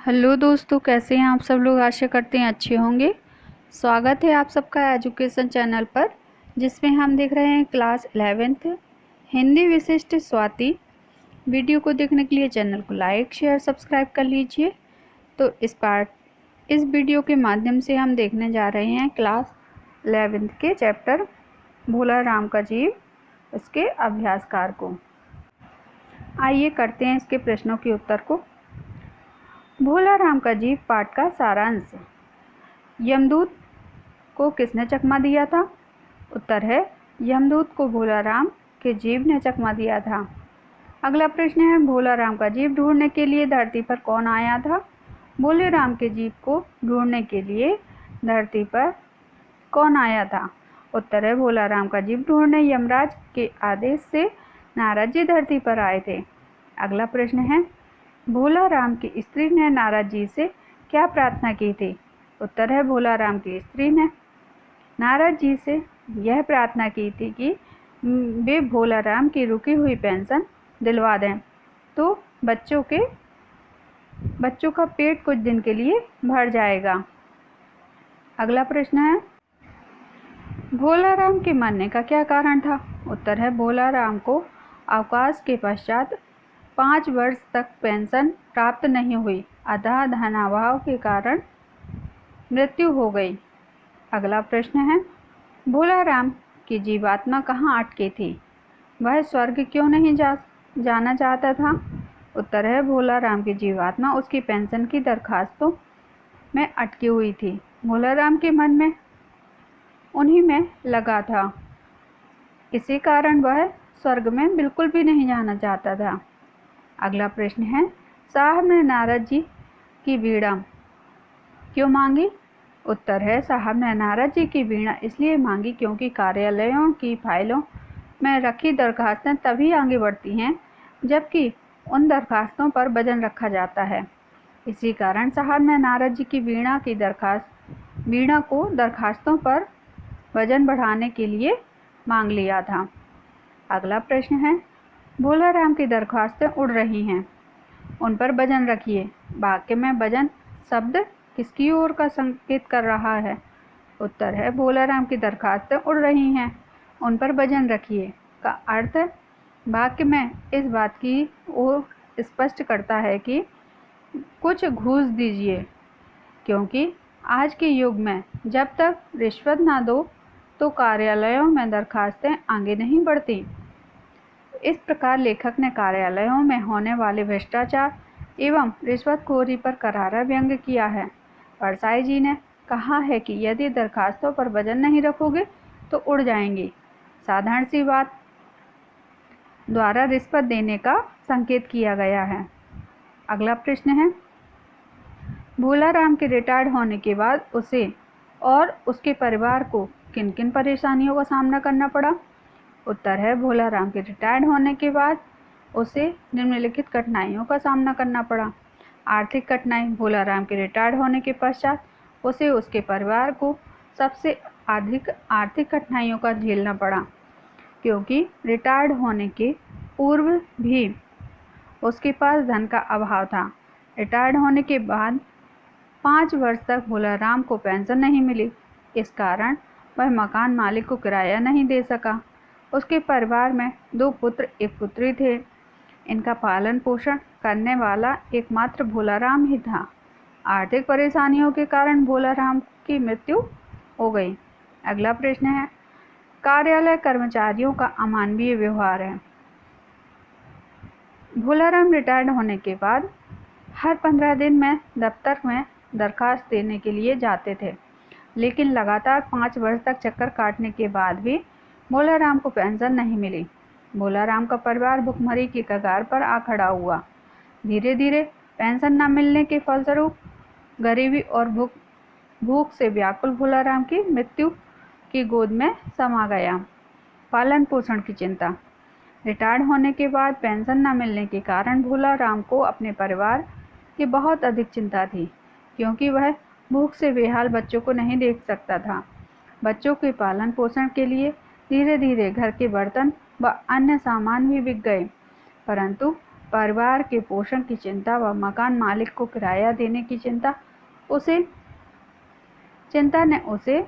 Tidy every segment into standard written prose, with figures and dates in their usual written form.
Hello दोस्तों, कैसे हैं आप सब लोग। आशा करते हैं अच्छे होंगे। स्वागत है आप सबका एजुकेशन चैनल पर, जिसमें हम देख रहे हैं क्लास 11th हिंदी विशिष्ट स्वाति। वीडियो को देखने के लिए चैनल को लाइक शेयर सब्सक्राइब कर लीजिए। तो इस वीडियो के माध्यम से हम देखने जा रहे हैं क्लास 11th के चैप्टर भोला राम का जीव, इसके अभ्यासकार को। आइए करते हैं इसके प्रश्नों के उत्तर को। भोला राम का जीव पाठ का सारांश। यमदूत को किसने चकमा दिया था? उत्तर है यमदूत को भोला राम के जीव ने चकमा दिया था। अगला प्रश्न है, भोला राम का जीव ढूंढने के लिए धरती पर कौन आया था? भोले राम के जीव को ढूंढने के लिए धरती पर कौन आया था? उत्तर है भोला राम का जीव ढूंढने यमराज के आदेश से नारद जी धरती पर आए थे। अगला प्रश्न है, भोला राम की स्त्री ने नारद जी से क्या प्रार्थना की थी? उत्तर है भोला राम की स्त्री ने नारद जी से यह प्रार्थना की थी कि वे भोला राम की रुकी हुई पेंशन दिलवा दें तो बच्चों का पेट कुछ दिन के लिए भर जाएगा। अगला प्रश्न है, भोला राम के मरने का क्या कारण था? उत्तर है भोला राम को अवकाश के पश्चात 5 वर्ष तक पेंशन प्राप्त नहीं हुई, अतः धनाभाव के कारण मृत्यु हो गई। अगला प्रश्न है, भोला राम की जीवात्मा कहाँ अटकी थी? वह स्वर्ग क्यों नहीं जाना चाहता था? उत्तर है भोला राम की जीवात्मा उसकी पेंशन की दरखास्तों में अटकी हुई थी। भोला राम के मन में उन्हीं में लगा था, इसी कारण वह स्वर्ग में बिल्कुल भी नहीं जाना चाहता था। अगला प्रश्न है, साहब ने नारद जी की वीणा क्यों मांगी? उत्तर है साहब ने नारद जी की वीणा इसलिए मांगी क्योंकि कार्यालयों की फाइलों में रखी दरखास्तें तभी आगे बढ़ती हैं जबकि उन दरखास्तों पर वजन रखा जाता है। इसी कारण साहब ने नारद जी की वीणा को दरखास्तों पर वजन बढ़ाने के लिए मांग लिया था। अगला प्रश्न है, भोला राम की दरखास्तें उड़ रही हैं, उन पर वजन रखिए। वाक्य में वजन शब्द किसकी ओर का संकेत कर रहा है? उत्तर है भोला राम की दरखास्तें उड़ रही हैं, उन पर वजन रखिए का अर्थ वाक्य में इस बात की ओर स्पष्ट करता है कि कुछ घूस दीजिए, क्योंकि आज के युग में जब तक रिश्वत ना दो तो कार्यालयों में दरखास्तें आगे नहीं बढ़ती। इस प्रकार लेखक ने कार्यालयों में होने वाले भ्रष्टाचार एवं रिश्वतखोरी पर करारा व्यंग्य किया है। परसाई जी ने कहा है कि यदि दरखास्तों पर वजन नहीं रखोगे तो उड़ जाएंगी। साधारण सी बात द्वारा रिश्वत देने का संकेत किया गया है। अगला प्रश्न है, भोला राम के रिटायर्ड होने के बाद उसे और उसके परिवार को किन किन परेशानियों का सामना करना पड़ा? उत्तर है भोला राम के रिटायर्ड होने के बाद उसे निम्नलिखित कठिनाइयों का सामना करना पड़ा। आर्थिक कठिनाई, भोला राम के रिटायर्ड होने के पश्चात उसे उसके परिवार को सबसे अधिक आर्थिक कठिनाइयों का झेलना पड़ा, क्योंकि रिटायर्ड होने के पूर्व भी उसके पास धन का अभाव था। रिटायर्ड होने के बाद 5 वर्ष तक भोला राम को पेंशन नहीं मिली, इस कारण वह मकान मालिक को किराया नहीं दे सका। उसके परिवार में 2 पुत्र 1 पुत्री थे। इनका पालन पोषण करने वाला एकमात्र भोला राम ही था। आर्थिक परेशानियों के कारण भोला राम की मृत्यु हो गई। अगला प्रश्न है, कार्यालय कर्मचारियों का अमानवीय व्यवहार है। भोला राम रिटायर्ड होने के बाद हर 15 दिन में दफ्तर में दरखास्त देने के लिए जाते थे, लेकिन लगातार 5 वर्ष तक चक्कर काटने के बाद भी भोला राम को पेंशन नहीं मिली। भोला राम का परिवार भुखमरी की कगार पर आ खड़ा हुआ। धीरे धीरे पेंशन न मिलने के फलस्वरूप गरीबी और भूख से व्याकुल भोला राम की मृत्यु की गोद में समा गया। पालन पोषण की चिंता, रिटायर्ड होने के बाद पेंशन न मिलने के कारण भोला राम को अपने परिवार की बहुत अधिक चिंता थी, क्योंकि वह भूख से बेहाल बच्चों को नहीं देख सकता था। बच्चों के पालन पोषण के लिए धीरे धीरे घर के बर्तन व अन्य सामान भी बिक गए, परंतु परिवार के पोषण की चिंता व मकान मालिक को किराया देने की चिंता ने उसे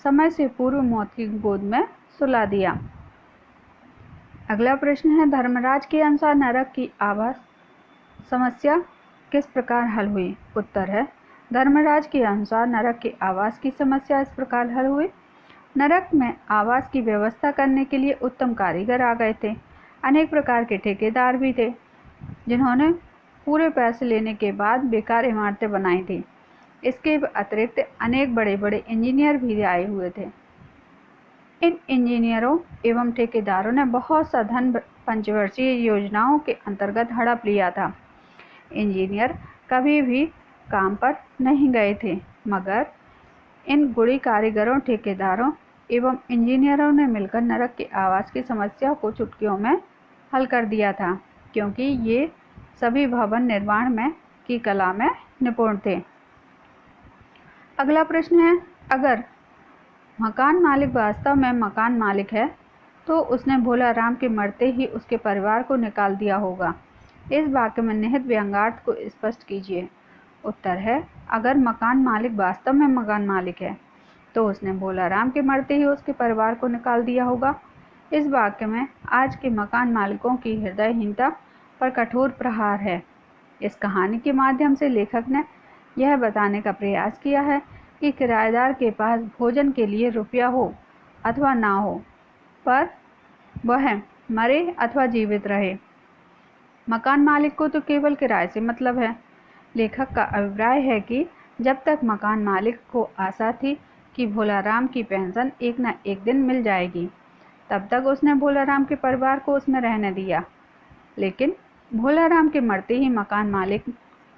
समय से पूर्व मौत की गोद में सुला दिया। अगला प्रश्न है, धर्मराज के अनुसार नरक की आवास समस्या किस प्रकार हल हुई? उत्तर है, धर्मराज के अनुसार नरक के आवास की समस्या इस प्रकार हल हुई। नरक में आवास की व्यवस्था करने के लिए उत्तम कारीगर आ गए थे। अनेक प्रकार के ठेकेदार भी थे जिन्होंने पूरे पैसे लेने के बाद बेकार इमारतें बनाई थी। इसके अतिरिक्त अनेक बड़े बड़े इंजीनियर भी आए हुए थे। इन इंजीनियरों एवं ठेकेदारों ने बहुत सा धन पंचवर्षीय योजनाओं के अंतर्गत हड़प लिया था। इंजीनियर कभी भी काम पर नहीं गए थे, मगर इन गुणी कारीगरों, ठेकेदारों एवं इंजीनियरों ने मिलकर नरक के आवास की समस्या को चुटकियों में हल कर दिया था, क्योंकि ये सभी भवन निर्माण में की कला में निपुण थे। अगला प्रश्न है, अगर मकान मालिक वास्तव में मकान मालिक है तो उसने भोलाराम के मरते ही उसके परिवार को निकाल दिया होगा। इस वाक्य में निहित व्यंग्यार्थ को स्पष्ट कीजिए। उत्तर है, अगर मकान मालिक वास्तव में मकान मालिक है तो उसने भोलाराम के मरते ही उसके परिवार को निकाल दिया होगा। इस वाक्य में आज के मकान मालिकों की हृदयहीनता पर कठोर प्रहार है। इस कहानी के माध्यम से लेखक ने यह बताने का प्रयास किया है कि किराएदार के पास भोजन के लिए रुपया हो अथवा ना हो, पर वह मरे अथवा जीवित रहे, मकान मालिक को तो केवल किराए से मतलब है। लेखक का अभिप्राय है कि जब तक मकान मालिक को आशा थी कि भोलाराम की पेंशन एक न एक दिन मिल जाएगी, तब तक उसने भोलाराम के परिवार को उसमें रहने दिया। लेकिन भोलाराम के मरते ही मकान मालिक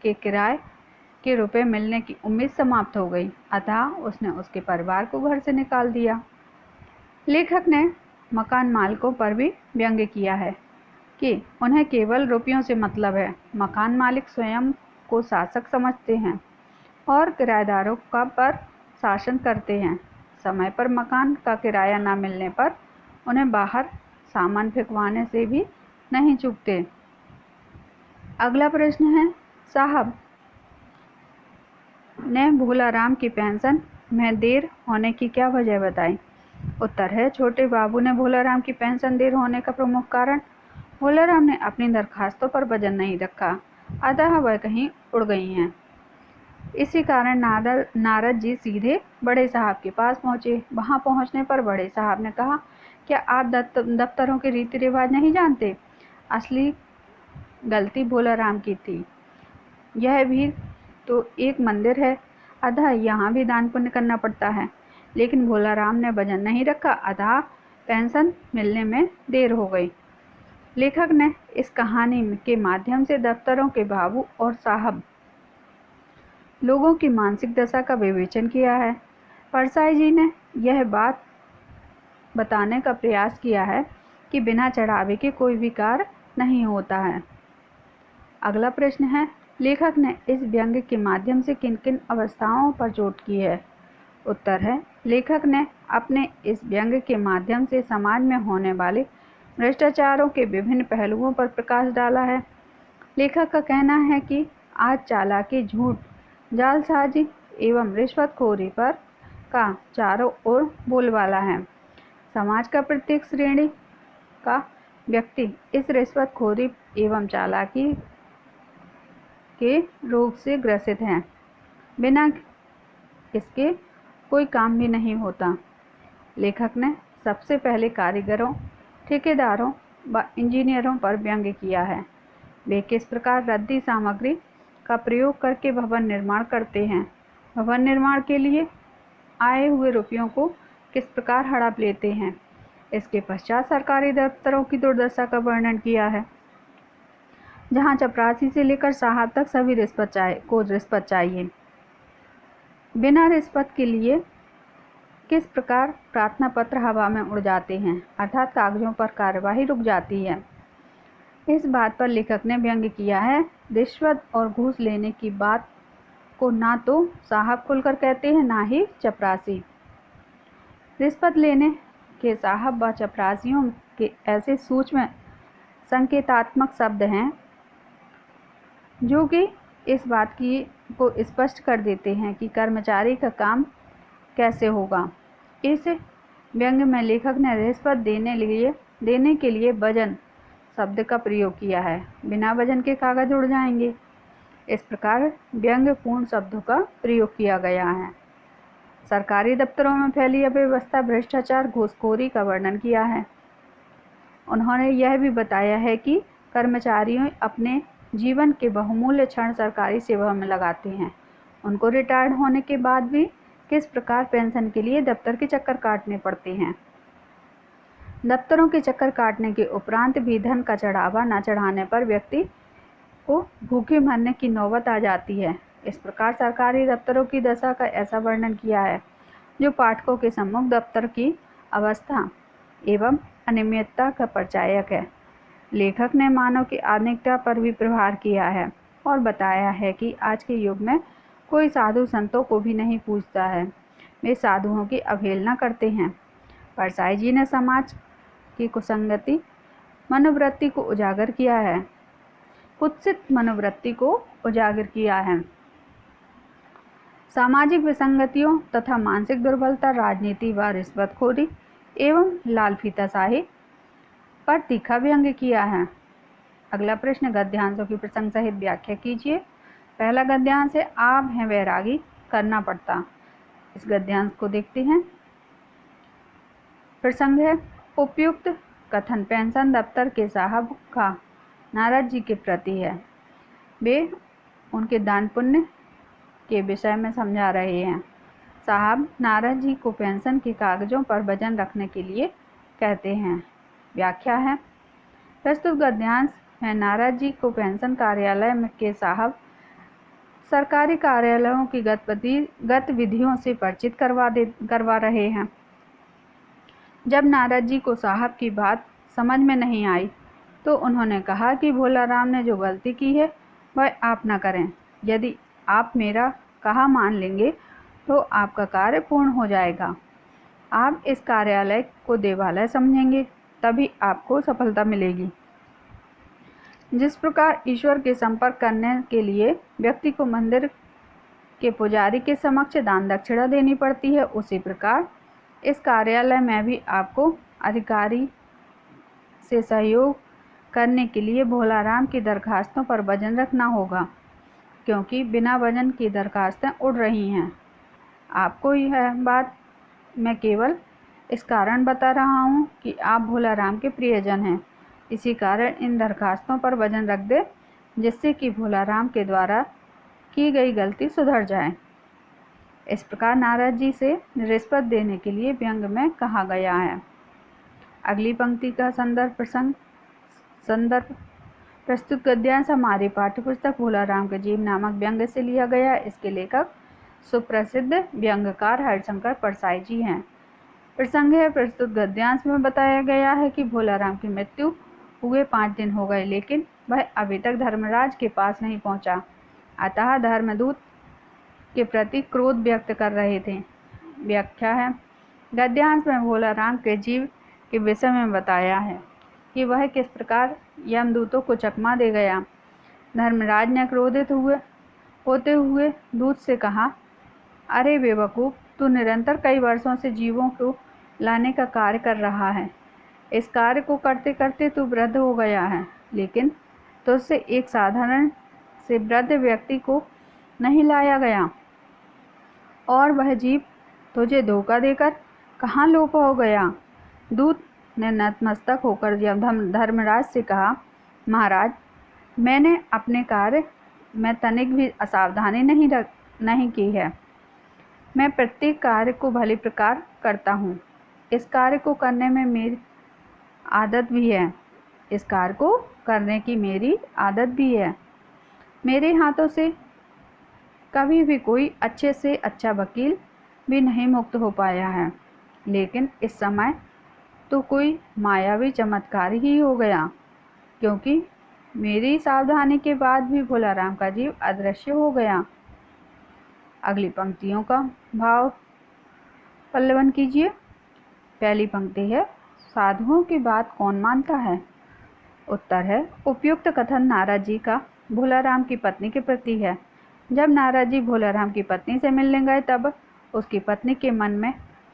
के किराए के रुपए मिलने की उम्मीद समाप्त हो गई, अतः उसने उसके परिवार को घर से निकाल दिया। लेखक ने मकान मालिकों पर भी व्यंग्य किया है कि उन्हें केवल रुपयों से मतलब है। मकान मालिक स्वयं को शासक समझते हैं और किराएदारों का पर शासन करते हैं। समय पर मकान का किराया न मिलने पर उन्हें बाहर सामान फेंकवाने से भी नहीं चूकते। अगला प्रश्न है, साहब ने भोलाराम की पेंशन में देर होने की क्या वजह बताई? उत्तर है, छोटे बाबू ने भोलाराम की पेंशन देर होने का प्रमुख कारण भोलाराम ने अपनी दरखास्तों पर वजन नहीं रखा, अतः वह कहीं उड़ गई हैं। इसी कारण नारद जी सीधे बड़े साहब के पास पहुंचे। वहां पहुंचने पर बड़े साहब ने कहा, क्या आप दफ्तरों के रीति रिवाज नहीं जानते? असली गलती भोलाराम की थी। यह भी तो एक मंदिर है, अतः यहाँ भी दान पुण्य करना पड़ता है। लेकिन भोलाराम ने वजन नहीं रखा, अतः पेंशन मिलने में देर हो गई। लेखक ने इस कहानी के माध्यम से दफ्तरों के बाबू और साहब लोगों की मानसिक दशा का विवेचन किया है। परसाई जी ने यह बात बताने का प्रयास किया है कि बिना चढ़ावे के कोई भी कार्य नहीं होता है। अगला प्रश्न है, लेखक ने इस व्यंग्य के माध्यम से किन किन अवस्थाओं पर चोट की है? उत्तर है, लेखक ने अपने इस व्यंग्य के माध्यम से समाज में होने वाले भ्रष्टाचारों के विभिन्न पहलुओं पर प्रकाश डाला है। लेखक का कहना है कि आज चालाकी, झूठ, जालसाजी एवं रिश्वतखोरी पर का चारों ओर बोलबाला है। समाज का प्रत्येक श्रेणी का व्यक्ति इस रिश्वतखोरी एवं चालाकी के रोग से ग्रसित हैं। बिना इसके कोई काम भी नहीं होता। लेखक ने सबसे पहले कारीगरों, ठेकेदारों व इंजीनियरों पर व्यंग्य किया है। वे किस प्रकार रद्दी सामग्री का प्रयोग करके भवन निर्माण करते हैं, भवन निर्माण के लिए आए हुए रुपयों को किस प्रकार हड़प लेते हैं। इसके पश्चात सरकारी दफ्तरों की दुर्दशा का वर्णन किया है, जहां चपरासी से लेकर साहब तक सभी रिश्वत चाहिए। बिना रिश्वत के लिए किस प्रकार प्रार्थना पत्र हवा में उड़ जाते हैं, अर्थात कागजों पर कार्यवाही रुक जाती है। इस बात पर लेखक ने व्यंग्य किया है। रिश्वत और घूस लेने की बात को ना तो साहब खुलकर कहते हैं, ना ही चपरासी। रिश्वत लेने के साहब व चपरासियों के ऐसे सूक्ष्म संकेतात्मक शब्द हैं जो कि इस बात की को स्पष्ट कर देते हैं कि कर्मचारी का काम कैसे होगा। इस व्यंग्य में लेखक ने रिश्वत देने के लिए वजन शब्द का प्रयोग किया है। बिना वजन के कागज उड़ जाएंगे। इस प्रकार व्यंग्यपूर्ण शब्दों का प्रयोग किया गया है। सरकारी दफ्तरों में फैली अव्यवस्था, भ्रष्टाचार, घूसखोरी का वर्णन किया है। उन्होंने यह भी बताया है कि कर्मचारी अपने जीवन के बहुमूल्य क्षण सरकारी सेवा में लगाते हैं। उनको रिटायर्ड होने के बाद भी किस प्रकार पेंशन के लिए दफ्तर के चक्कर काटने पड़ते हैं। दफ्तरों के चक्कर काटने के उपरांत भी धन का चढ़ावा न चढ़ाने पर व्यक्ति को भूखे मरने की नौबत आ जाती है। इस प्रकार सरकारी दफ्तरों की दशा का ऐसा वर्णन किया है जो पाठकों के सम्मुख दफ्तर की अवस्था एवं अनियमितता का परिचायक है। लेखक ने मानव की आधुनिकता पर भी प्रहार किया है और बताया है कि आज के युग में कोई साधु संतों को भी नहीं पूछता है, वे साधुओं की अवहेलना करते हैं। परसाई जी ने समाज की कुसंगति मनोवृत्ति को उजागर किया है, कुत्सित मनोवृत्ति को उजागर किया है। सामाजिक विसंगतियों तथा मानसिक दुर्बलता, राजनीति व रिश्वतखोरी एवं लालफीताशाही पर तीखा व्यंग्य किया है। अगला प्रश्न, गद्यांशों की प्रसंग सहित व्याख्या कीजिए। पहला गद्यांश है, आप हैं वैरागी, करना पड़ता। इस गद्यांश को देखते हैं। प्रसंग है, उपयुक्त कथन पेंशन दफ्तर के साहब का नारद जी के प्रति है। वे उनके दान पुण्य के विषय में समझा रहे हैं। साहब नारद जी को पेंशन के कागजों पर वजन रखने के लिए कहते हैं। व्याख्या है, प्रस्तुत गद्यांश में नारद जी को पेंशन कार्यालय के साहब सरकारी कार्यालयों की गतिविधियों से परिचित करवा रहे हैं। जब नारद जी को साहब की बात समझ में नहीं आई तो उन्होंने कहा कि भोलाराम ने जो गलती की है वह आप न करें। यदि आप मेरा कहा मान लेंगे तो आपका कार्य पूर्ण हो जाएगा। आप इस कार्यालय को देवालय समझेंगे, तभी आपको सफलता मिलेगी। जिस प्रकार ईश्वर के संपर्क करने के लिए व्यक्ति को मंदिर के पुजारी के समक्ष दान दक्षिणा देनी पड़ती है, उसी प्रकार इस कार्यालय में भी आपको अधिकारी से सहयोग करने के लिए भोलाराम की दरखास्तों पर वजन रखना होगा, क्योंकि बिना वजन की दरखास्तें उड़ रही हैं। आपको यह बात मैं केवल इस कारण बता रहा हूँ कि आप भोलाराम के प्रियजन हैं। इसी कारण इन दरखास्तों पर वजन रख दे, जिससे कि भोलाराम के द्वारा की गई गलती सुधर जाए। इस प्रकार नारद जी से रिश्वत देने के लिए व्यंग में कहा गया है। अगली पंक्ति का संदर्भ प्रस्तुत गद्यांश हमारी पाठ्यपुस्तक भोलाराम के जीव नामक व्यंग से लिया गया। इसके लेखक सुप्रसिद्ध व्यंग्यकार हरिशंकर परसाई जी हैं। प्रसंग है, प्रस्तुत गद्यांश में बताया गया है कि भोलाराम की मृत्यु हुए 5 दिन हो गए, लेकिन वह अभी तक धर्मराज के पास नहीं पहुंचा। अतः धर्मदूत के प्रति क्रोध व्यक्त कर रहे थे। व्याख्या है, गद्यांश में भोलाराम के जीव के विषय में बताया है कि वह किस प्रकार यमदूतों को चकमा दे गया। धर्मराज ने क्रोधित होते हुए दूत से कहा, अरे बेवकूफ़, तू निरंतर कई वर्षों से जीवों को लाने का कार्य कर रहा है। इस कार्य को करते करते तू वृद्ध हो गया है, लेकिन तुझसे एक साधारण से वृद्ध व्यक्ति को नहीं लाया गया, और वह जीव तुझे धोखा देकर कहाँ लोप हो गया। दूत ने नतमस्तक होकर धर्मराज से कहा, महाराज, मैंने अपने कार्य में तनिक भी असावधानी नहीं की है। मैं प्रत्येक कार्य को भली प्रकार करता हूँ। इस कार्य को करने में मेरी आदत भी है। इस कार्य को करने की मेरी आदत भी है। मेरे हाथों से कभी भी कोई अच्छे से अच्छा वकील भी नहीं मुक्त हो पाया है, लेकिन इस समय तो कोई मायावी चमत्कार ही हो गया, क्योंकि मेरी सावधानी के बाद भी भोलाराम का जीव अदृश्य हो गया। अगली पंक्तियों का भाव पल्लवन कीजिए। पहली पंक्ति है, साधुओं की बात कौन मानता है। उत्तर है उपयुक्त कथन नारद जी का भोलाराम की पत्नी के प्रति है। जब नारद जी भोलाराम की पत्नी से मिलने गए तब उसकी पत्नी के मन में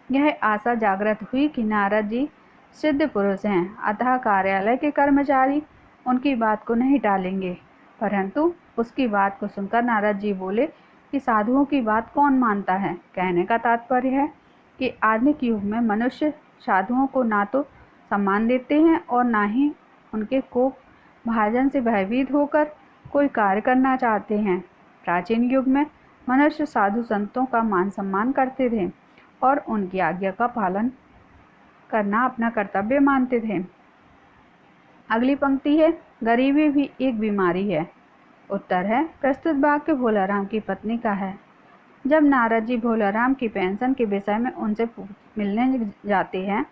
यह आशा जागृत हुई कि नारद जी सिद्ध पुरुष हैं, अतः कार्यालय के कर्मचारी उनकी बात को नहीं टालेंगे। परंतु उसकी बात को सुनकर नारद जी बोले कि साधुओं की बात कौन मानता है। कहने का तात्पर्य है कि आधुनिक युग में मनुष्य साधुओं को ना तो सम्मान देते हैं और ना ही उनके कोप भाजन से भयभीत होकर कोई कार्य करना चाहते हैं। प्राचीन युग में मनुष्य साधु संतों का मान सम्मान करते थे और उनकी आज्ञा का पालन करना अपना कर्तव्य मानते थे। अगली पंक्ति है गरीबी भी एक बीमारी है। उत्तर है प्रस्तुत वाक्य भोलाराम की पत्नी का है। जब नारद जी भोलाराम की पेंशन के विषय में उनसे मिलने जाते हैं,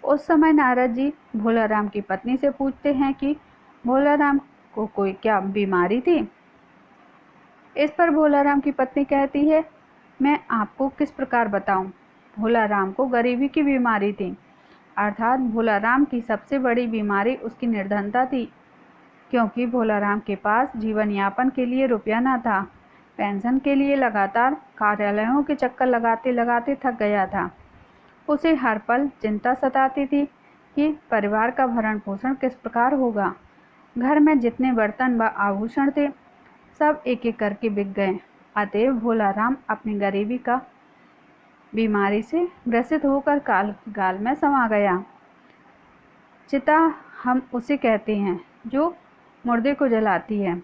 उस समय नारद जी भोलाराम की पत्नी से पूछते हैं कि भोलाराम को कोई क्या बीमारी थी। इस पर भोलाराम की पत्नी कहती है, मैं आपको किस प्रकार बताऊं, भोलाराम को गरीबी की बीमारी थी। अर्थात भोलाराम की सबसे बड़ी बीमारी उसकी निर्धनता थी, क्योंकि भोलाराम के पास जीवन यापन के लिए रुपया न था। पेंशन के लिए लगातार कार्यालयों के चक्कर लगाते लगाते थक गया था। उसे हर पल चिंता सताती थी कि परिवार का भरण पोषण किस प्रकार होगा। घर में जितने बर्तन व आभूषण थे सब एक एक करके बिक गए। अतएव भोलाराम अपनी गरीबी का बीमारी से ग्रसित होकर काल में समा गया। चिता हम उसे कहते हैं जो मुर्दे को जलाती है।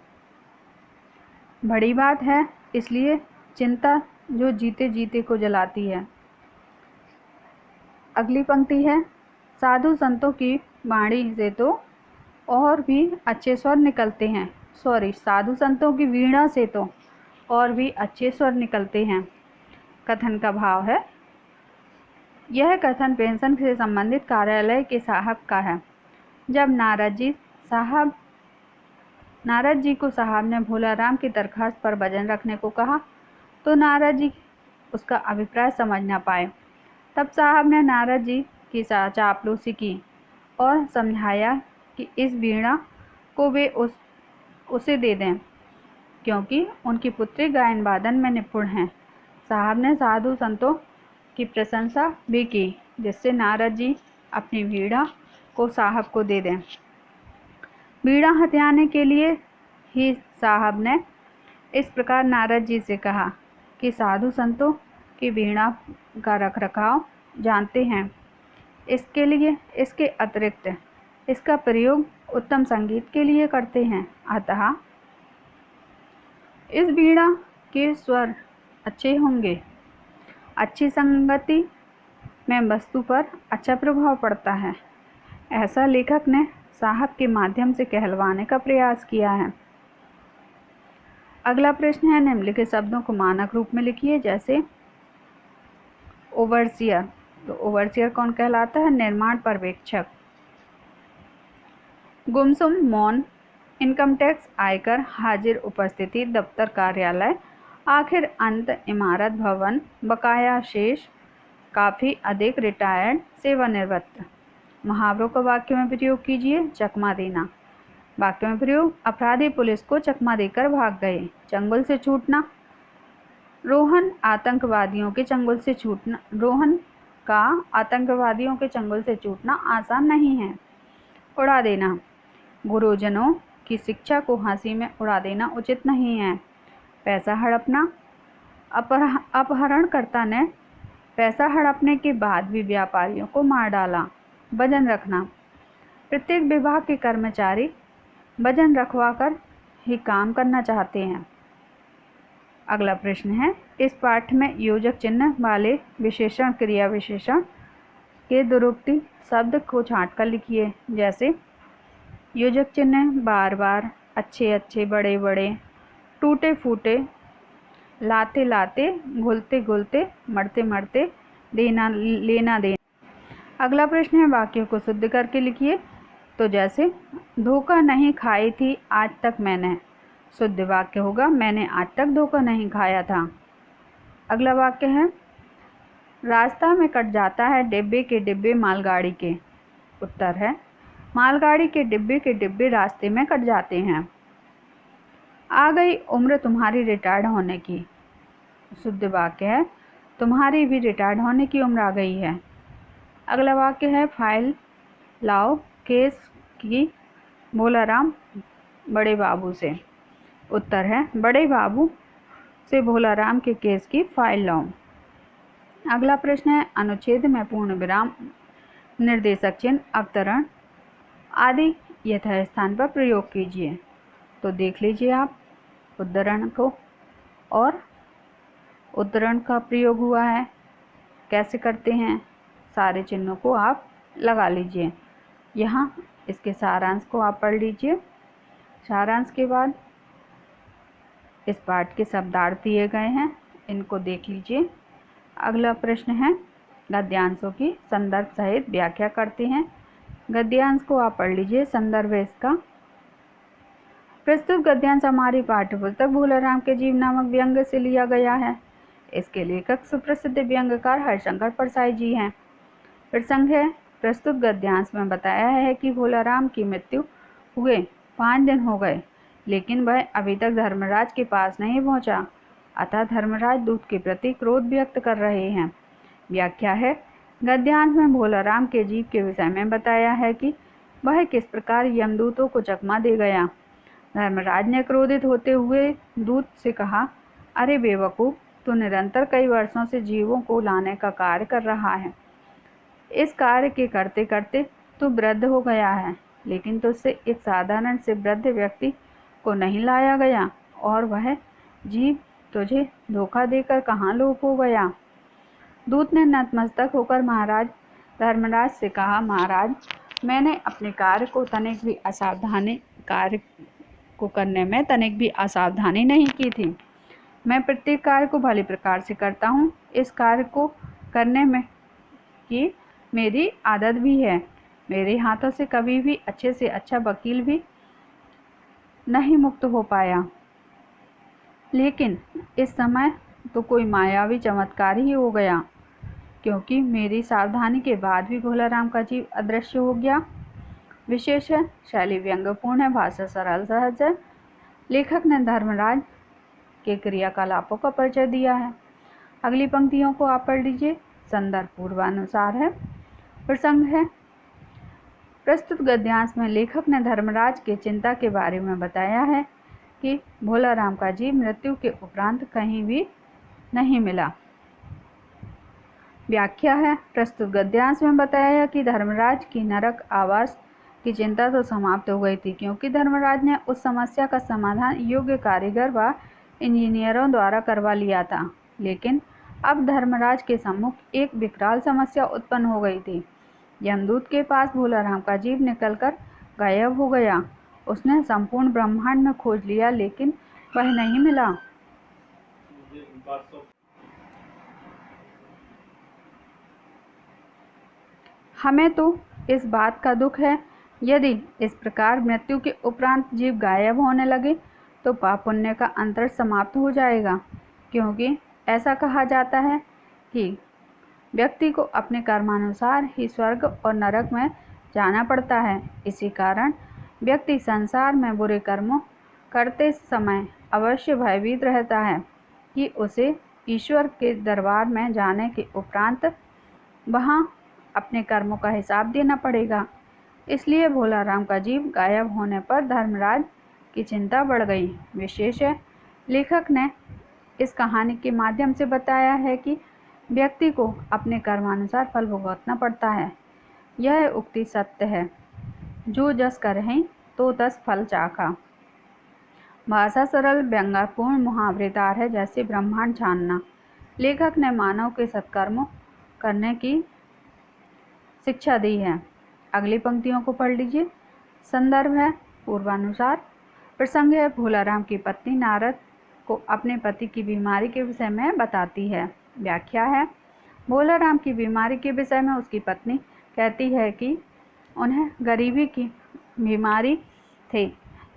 बड़ी बात है इसलिए चिंता जो जीते जीते को जलाती है। अगली पंक्ति है साधु संतों की वाणी से तो और भी अच्छे स्वर निकलते हैं। साधु संतों की वीणा से तो और भी अच्छे स्वर निकलते हैं। कथन का भाव है यह कथन पेंशन से संबंधित कार्यालय के साहब का है। जब नारद जी को साहब ने भोलाराम की दरखास्त पर वजन रखने को कहा तो नारद जी उसका अभिप्राय समझ न पाए। तब साहब ने नारद जी की चापलूसी की और समझाया कि इस वीणा को वे उसे दे दें, क्योंकि उनकी पुत्री गायन वादन में निपुण है। साहब ने साधु संतों की प्रशंसा भी की, जिससे नारद जी अपनी वीणा को साहब को दे दें। वीणा हथियाने के लिए ही साहब ने इस प्रकार नारद जी से कहा कि साधु संतों की वीणा का रखरखाव जानते हैं, इसके अतिरिक्त इसका प्रयोग उत्तम संगीत के लिए करते हैं। अतः इस वीणा के स्वर अच्छे होंगे। अच्छी संगति में वस्तु पर अच्छा प्रभाव पड़ता है। ऐसा लेखक ने साहब के माध्यम से कहलवाने का प्रयास किया है। अगला प्रश्न है निम्नलिखित शब्दों को मानक रूप में लिखिए। जैसे ओवरसियर, तो ओवरसियर कौन कहलाता है? निर्माण पर्यवेक्षक। गुमसुम, मौन, इनकम टैक्स, आयकर, हाजिर, उपस्थिति, दफ्तर, कार्यालय, आखिर, अंत, इमारत, भवन, बकाया, शेष, काफ़ी, अधिक, रिटायर्ड, सेवानिवृत्त। मुहावरों का वाक्य में प्रयोग कीजिए। चकमा देना। वाक्य में प्रयोग अपराधी पुलिस को चकमा देकर भाग गए। चंगुल से छूटना। रोहन का आतंकवादियों के चंगुल से छूटना आसान नहीं है। उड़ा देना। गुरुजनों की शिक्षा को हंसी में उड़ा देना उचित नहीं है। पैसा हड़पना। अपहरणकर्ता ने पैसा हड़पने के बाद भी व्यापारियों को मार डाला। वजन रखना। प्रत्येक विभाग के कर्मचारी वजन रखवा कर ही काम करना चाहते हैं। अगला प्रश्न है इस पाठ में योजक चिन्ह वाले विशेषण क्रिया विशेषण के दुरुक्ति शब्द को छांटकर लिखिए। जैसे योजक चिन्ह बार बार, अच्छे अच्छे, बड़े बड़े, टूटे फूटे, लाते लाते, घुलते घुलते, मरते मरते, देना लेना देना। अगला प्रश्न है वाक्यों को शुद्ध करके लिखिए। तो जैसे धोखा नहीं खाई थी आज तक मैंने। शुद्ध वाक्य होगा मैंने आज तक धोखा नहीं खाया था। अगला वाक्य है रास्ता में कट जाता है डिब्बे के डिब्बे मालगाड़ी के। उत्तर है मालगाड़ी के डिब्बे रास्ते में कट जाते हैं। आ गई उम्र तुम्हारी रिटायर्ड होने की। शुद्ध वाक्य है, तुम्हारी भी रिटायर्ड होने की उम्र आ गई है। अगला वाक्य है, फाइल लाओ केस की भोलाराम बड़े बाबू से। उत्तर है, बड़े बाबू से भोलाराम के केस की फाइल लाओ। अगला प्रश्न है, अनुच्छेद में पूर्ण विराम, निर्देशक चिन्ह, अवतरण आदि यथास्थान पर प्रयोग कीजिए। तो देख लीजिए आप उद्धरण को, और उद्धरण का प्रयोग हुआ है, कैसे करते हैं, सारे चिन्हों को आप लगा लीजिए। यहाँ इसके सारांश को आप पढ़ लीजिए। सारांश के बाद इस पाठ के शब्दार्थ दिए गए हैं, इनको देख लीजिए। अगला प्रश्न है, गद्यांशों की संदर्भ सहित व्याख्या करते हैं। गद्यांश को आप पढ़ लीजिए। संदर्भ है इसका, प्रस्तुत गद्यांश हमारी पाठ्यपुस्तक भोलाराम के जीव नामक व्यंग्य से लिया गया है। इसके लेखक सुप्रसिद्ध व्यंग्यकार हरिशंकर परसाई जी हैं। प्रसंग है, प्रस्तुत गद्यांश में बताया है कि भोलाराम की मृत्यु हुए 5 दिन हो गए, लेकिन वह अभी तक धर्मराज के पास नहीं पहुंचा, अतः धर्मराज दूत के प्रति क्रोध व्यक्त कर रहे हैं। व्याख्या है, गद्यांश में भोलाराम के जीव के विषय में बताया है कि वह किस प्रकार यमदूतों को चकमा दे गया। धर्मराज ने क्रोधित होते हुए दूत से कहा, अरे बेवकूफ, तू निरंतर कई वर्षों से जीवों को लाने का कार्य कर रहा है। इस कार्य के करते करते तू वृद्ध हो गया है, लेकिन तुझसे एक साधारण से वृद्ध व्यक्ति को नहीं लाया गया, और वह जीव तुझे धोखा देकर कहाँ लोप हो गया। दूत ने नतमस्तक होकर महाराज धर्मराज से कहा, महाराज, मैंने अपने कार्य को करने में तनिक भी असावधानी नहीं की थी। मैं प्रत्येक कार्य को भली प्रकार से करता हूँ। इस कार्य को करने में की मेरी आदत भी है। मेरे हाथों से कभी भी अच्छे से अच्छा वकील भी नहीं मुक्त हो पाया, लेकिन इस समय तो कोई मायावी चमत्कार ही हो गया, क्योंकि मेरी सावधानी के बाद भी भोलाराम का जीव अदृश्य हो गया। विशेष है, शैली व्यंग्यपूर्ण है, भाषा सरल सहज है। लेखक ने धर्मराज के क्रियाकलापों का परिचय दिया है। अगली पंक्तियों को आप पढ़ लीजिए। संदर्भ पूर्वानुसार है। प्रसंग है, प्रस्तुत गद्यांश में लेखक ने धर्मराज के चिंता के बारे में बताया है कि भोलाराम का जीव मृत्यु के उपरांत कहीं भी नहीं मिला। व्याख्या है, प्रस्तुत गद्यांश में बताया कि धर्मराज की नरक आवास की चिंता तो समाप्त हो गई थी, क्योंकि धर्मराज ने उस समस्या का समाधान योग्य कारीगर व इंजीनियरों द्वारा करवा लिया था। लेकिन अब धर्मराज के सम्मुख एक विकराल समस्या उत्पन्न हो गई थी। यमदूत के पास भोलाराम का जीव निकलकर गायब हो गया। उसने संपूर्ण ब्रह्मांड में खोज लिया, लेकिन वह नहीं मिला। हमें तो इस बात का दुख है, यदि इस प्रकार मृत्यु के उपरांत जीव गायब होने लगे तो पाप पुण्य का अंतर समाप्त हो जाएगा, क्योंकि ऐसा कहा जाता है कि व्यक्ति को अपने कर्मानुसार ही स्वर्ग और नरक में जाना पड़ता है। इसी कारण व्यक्ति संसार में बुरे कर्मों करते समय अवश्य भयभीत रहता है कि उसे ईश्वर के दरबार में जाने के उपरांत वहाँ अपने कर्मों का हिसाब देना पड़ेगा। इसलिए भोलाराम का जीव गायब होने पर धर्मराज की चिंता बढ़ गई। विशेष है, लेखक ने इस कहानी के माध्यम से बताया है कि व्यक्ति को अपने कर्मानुसार फल भुगतना पड़ता है। यह उक्ति सत्य है, जो जस करहिं तो तस फल चाखा। भाषा सरल व्यंग्यपूर्ण मुहावरेदार है, जैसे ब्रह्मांड छानना। लेखक ने मानव के सत्कर्मों करने की शिक्षा दी है। अगली पंक्तियों को पढ़ लीजिए। संदर्भ है पूर्वानुसार। प्रसंग है, भोलाराम की पत्नी नारद को अपने पति की बीमारी के विषय में बताती है। व्याख्या है, भोलाराम की बीमारी के विषय में उसकी पत्नी कहती है कि उन्हें गरीबी की बीमारी थी।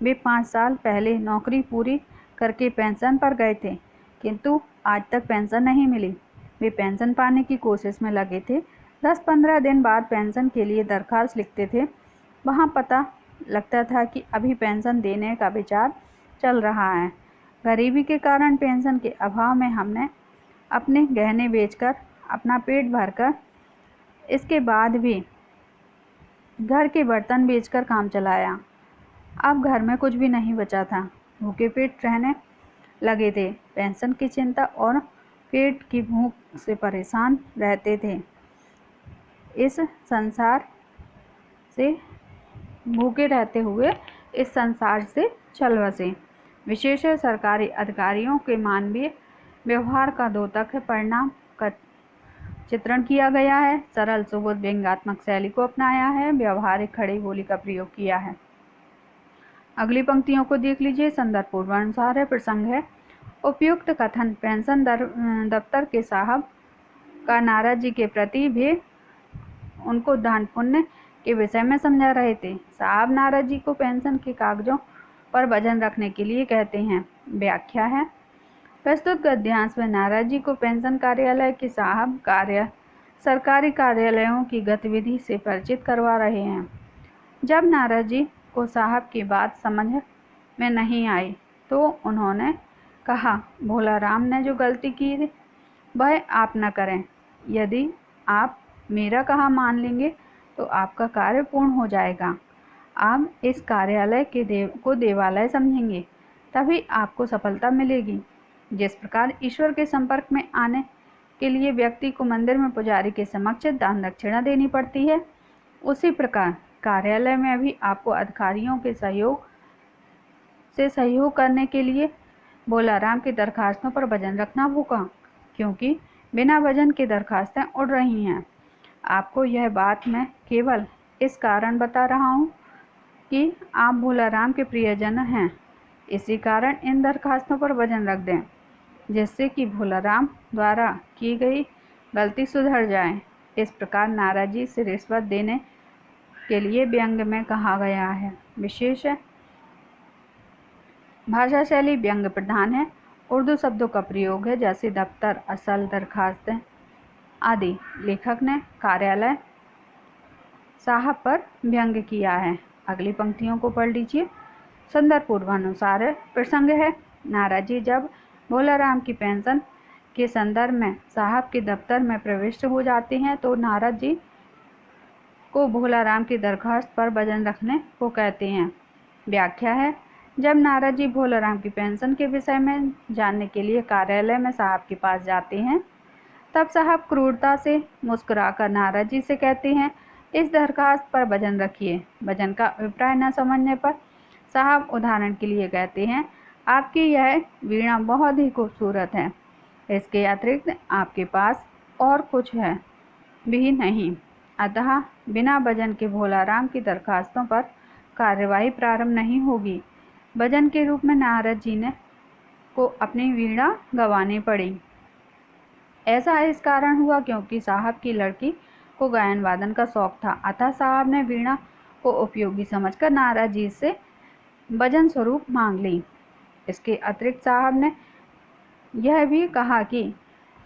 वे 5 साल पहले नौकरी पूरी करके पेंशन पर गए थे, किंतु आज तक पेंशन नहीं मिली। वे पेंशन पाने की कोशिश में लगे थे। 10-15 दिन बाद पेंशन के लिए दरखास्त लिखते थे, वहाँ पता लगता था कि अभी पेंशन देने का विचार चल रहा है। गरीबी के कारण पेंशन के अभाव में हमने अपने गहने बेचकर अपना पेट भरकर इसके बाद भी घर के बर्तन बेचकर काम चलाया। अब घर में कुछ भी नहीं बचा था। भूखे पेट रहने लगे थे। पेंशन की चिंता और पेट की भूख से परेशान रहते थे। इस संसार से भूखे रहते हुए इस संसार से चल बसे। विशेष सरकारी अधिकारियों के मानवीय व्यवहार का द्योतक परिणाम का चित्रण किया गया है। सरल सुबोध व्यंग्यात्मक शैली को अपनाया है। व्यवहारिक खड़ी बोली का प्रयोग किया है। अगली पंक्तियों को देख लीजिए। संदर्भ पूर्वानुसार है। प्रसंग है, उपयुक्त कथन पेंशन दफ्तर के साहब का नाराज जी के प्रति भी उनको दान पुण्य के विषय में समझा रहे थे। साहब नाराज जी को पेंशन के कागजों पर वजन रखने के लिए कहते हैं। व्याख्या है, प्रस्तुत गद्यांश में नाराज जी को पेंशन कार्यालय के साहब सरकारी कार्यालयों की गतिविधि से परिचित करवा रहे हैं। जब नाराज जी को साहब की बात समझ में नहीं आई तो उन्होंने कहा, भोलाराम ने जो गलती की वह आप न करें। यदि आप मेरा कहा मान लेंगे तो आपका कार्य पूर्ण हो जाएगा। आप इस कार्यालय के को देवालय समझेंगे, तभी आपको सफलता मिलेगी। जिस प्रकार ईश्वर के संपर्क में आने के लिए व्यक्ति को मंदिर में पुजारी के समक्ष दान दक्षिणा देनी पड़ती है, उसी प्रकार कार्यालय में भी आपको अधिकारियों के सहयोग करने के लिए भोलाराम की दरखास्तों पर वजन रखना होगा, क्योंकि बिना वजन के दरखास्तें उड़ रही हैं। आपको यह बात मैं केवल इस कारण बता रहा हूँ कि आप भोलाराम के प्रियजन हैं। इसी कारण इन दरखास्तों पर वजन रख दें, जिससे कि भोलाराम द्वारा की गई गलती सुधर जाए। इस प्रकार नाराजी से रिश्वत देने के लिए व्यंग्य में कहा गया है। विशेष भाषा शैली व्यंग्य प्रधान है। उर्दू शब्दों का प्रयोग है, जैसे दफ्तर, असल, दरखास्तें आदि। लेखक ने कार्यालय साहब पर व्यंग्य किया है। अगली पंक्तियों को पढ़ लीजिए। संदर्भ पूर्वानुसार है। प्रसंग है, नाराजी जब भोलाराम की पेंशन के संदर्भ में साहब के दफ्तर में प्रविष्ट हो जाते हैं तो नारद जी को भोलाराम की दरखास्त पर वजन रखने को कहते हैं। व्याख्या है, जब नारद जी भोलाराम की पेंशन के विषय में जानने के लिए कार्यालय में साहब के पास जाते हैं, तब साहब क्रूरता से मुस्कुराकर नारद जी से कहते हैं, इस दरखास्त पर वजन रखिए। वजन का अभिप्राय न समझने पर साहब उदाहरण के लिए कहते हैं, आपकी यह वीणा बहुत ही खूबसूरत है। इसके अतिरिक्त आपके पास और कुछ है भी नहीं। अतः बिना वजन के भोलाराम की दरखास्तों पर कार्यवाही प्रारंभ नहीं होगी। वजन के रूप में नारद जी ने को अपनी वीणा गंवानी पड़ी। ऐसा इस कारण हुआ क्योंकि साहब की लड़की को गायन वादन का शौक था। अतः साहब ने वीणा को उपयोगी समझकर नारद जी से वजन स्वरूप मांग ली। इसके अतिरिक्त साहब ने यह भी कहा कि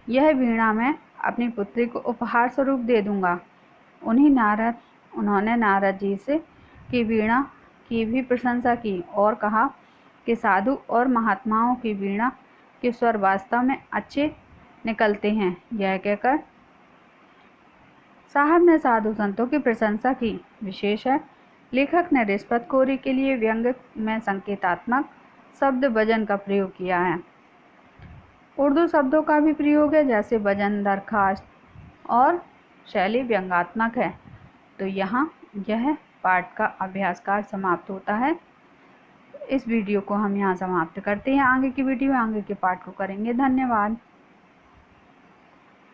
यह वीणा मैं अपनी पुत्री को उपहार स्वरूप दे दूंगा। उन्होंने नारद जी से की वीणा की भी प्रशंसा की और कहा कि साधु और महात्माओं की वीणा के स्वर वास्तव में अच्छे निकलते हैं। यह कहकर साहब ने साधु संतों की प्रशंसा की। विशेष है, लेखक ने रिश्वतखोरी के लिए व्यंग्य में संकेतात्मक शब्द वजन का प्रयोग किया है। उर्दू शब्दों का भी प्रयोग है, जैसे वजन, दरखास्त, और शैली व्यंग्यात्मक है। तो यहाँ यह पाठ का अभ्यास कार्य समाप्त होता है। इस वीडियो को हम यहाँ समाप्त करते हैं। आगे की वीडियो आगे के पाठ को करेंगे। धन्यवाद।